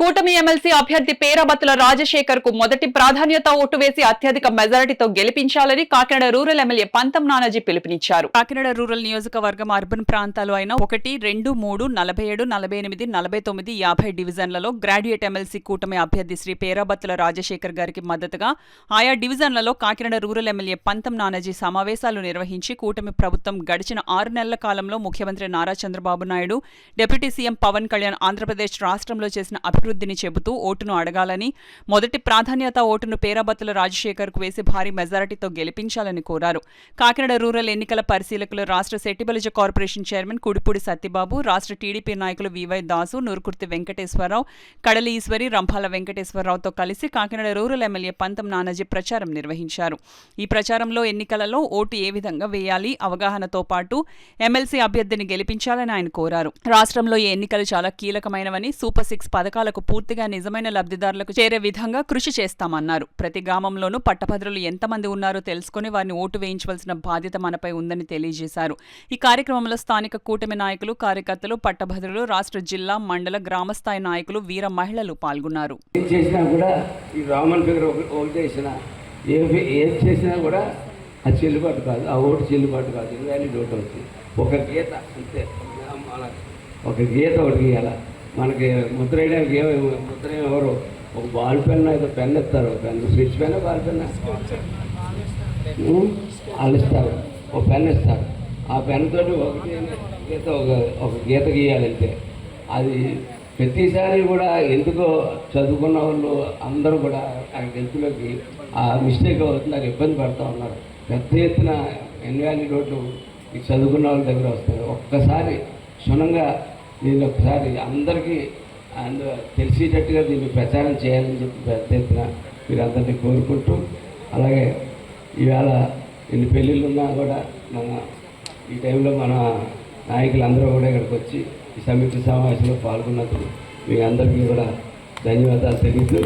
కూటమి ఎమ్మెల్సీ అభ్యర్థి పేరాబత్తుల రాజశేఖర్ కు మొదటి ప్రాధాన్యత ఓటు వేసి అత్యధిక మెజారిటీతో గెలిపించాలని కాకినాడ రూరల్ ఎమ్మెల్యే పంతం నానాజీ పిలుపునిచ్చారు. కాకినాడ రూరల్ నియోజకవర్గం అర్బన్ ప్రాంతాలు అయిన 1, 2, 3, 47, 48, 49, 50 డివిజన్లలో గ్రాడ్యుయేట్ ఎమ్మెల్సీ కూటమి అభ్యర్థి శ్రీ పేరాబత్తుల రాజశేఖర్ గారికి మద్దతుగా ఆయా డివిజన్లలో కాకినాడ రూరల్ ఎమ్మెల్యే పంతం నానాజీ సమావేశాలు నిర్వహించి కూటమి ప్రభుత్వం గడిచిన 6 నెలల కాలంలో ముఖ్యమంత్రి నారా చంద్రబాబు నాయుడు, డిప్యూటీ సీఎం పవన్ కళ్యాణ్ ఆంధ్రప్రదేశ్ రాష్ట్రంలో చేసిన అభివృద్ధిని చెబుతూ ఓటును అడగాలని, మొదటి ప్రాధాన్యత ఓటును పేరాబత్తుల రాజశేఖర్ కు వేసి భారీ మెజారిటీతో గెలిపించాలని కోరారు. కాకినాడ రూరల్ ఎన్నికల పరిశీలకులు రాష్ట్ర సెట్టిబలిజ కార్పొరేషన్ చైర్మన్ కుడిపూడి సత్యబాబు, రాష్ట్ర టీడీపీ నాయకులు వివై దాసు, నూరుకుర్తి వెంకటేశ్వరరావు, కడలి ఈశ్వరి, రంభాల వెంకటేశ్వరరావుతో కలిసి కాకినాడ రూరల్ ఎమ్మెల్యే పంతం నానాజీ ప్రచారం నిర్వహించారు. ఈ ప్రచారంలో ఎన్నికలలో ఓటు ఏ విధంగా వేయాలి, అవగాహనతో పాటు ఎమ్మెల్సీ అభ్యర్థిని గెలిపించాలని ఆయన కోరారు. రాష్ట్రంలో ఈ ఎన్నికలు చాలా కీలకమైనవని, సూపర్ 6 పథకాలకు పూర్తిగా నిజమైన లబ్ధిదారులకు చేరే విధంగా కృషి చేస్తామన్నారు. ప్రతి గ్రామంలోనూ పట్టభద్రులు ఎంతమంది ఉన్నారో తెలుసుకుని వారిని ఓటు వేయించవలసిన బాధ్యత మనపై ఉందని తెలియజేశారు. ఈ కార్యక్రమంలో స్థానిక కూటమి నాయకులు, కార్యకర్తలు, పట్టభద్రులు, రాష్ట్ర జిల్లా, మండల, గ్రామస్థాయి నాయకులు, వీర మహిళలు పాల్గొన్నారు. అది చెల్లుబాటు కాదు, ఆ ఓటు చెల్లుబాటు కాదు, ఇన్వాలిడ్ ఓటు అవుతుంది. ఒక గీత అంతే, ఒక గీత ఒకటి గీయాల. మనకి ముద్ర వేయడానికి ముద్ర ఎవరు ఒక బాల్ పెన్ ఏదో పెన్ ఇస్తారు, pen switch pen, ball pen వాళ్ళు ఇస్తారు, ఒక పెన్ ఇస్తారు. ఆ పెన్ తోటి ఒకటి గీత ఒక గీత గీయాలంటే అది ప్రతిసారి కూడా ఎందుకో చదువుకున్న వాళ్ళు అందరూ కూడా ఆ గెలుపులోకి ఆ మిస్టేక్ అవుతుంది, నాకు ఇబ్బంది పడుతూ ఉన్నారు. పెద్ద ఎత్తున ఇన్వాలిడ్ ఓట్లు ఈ చదువుకున్న వాళ్ళ దగ్గర వస్తారు. ఒక్కసారి క్షుణ్ణంగా దీన్ని ఒకసారి అందరికీ తెలిసేటట్టుగా దీన్ని ప్రచారం చేయాలని చెప్పి పెద్ద ఎత్తున మీరు అందరినీ కోరుకుంటూ, అలాగే ఈవేళ ఎన్ని పెళ్ళిళ్ళు ఉన్నా కూడా ఈ టైంలో మన నాయకులందరూ కూడా ఇక్కడికి వచ్చి ఈ సమీక్ష సమావేశంలో పాల్గొన్నందుకు మీ అందరికీ కూడా ధన్యవాదాలు తెలుపుతూ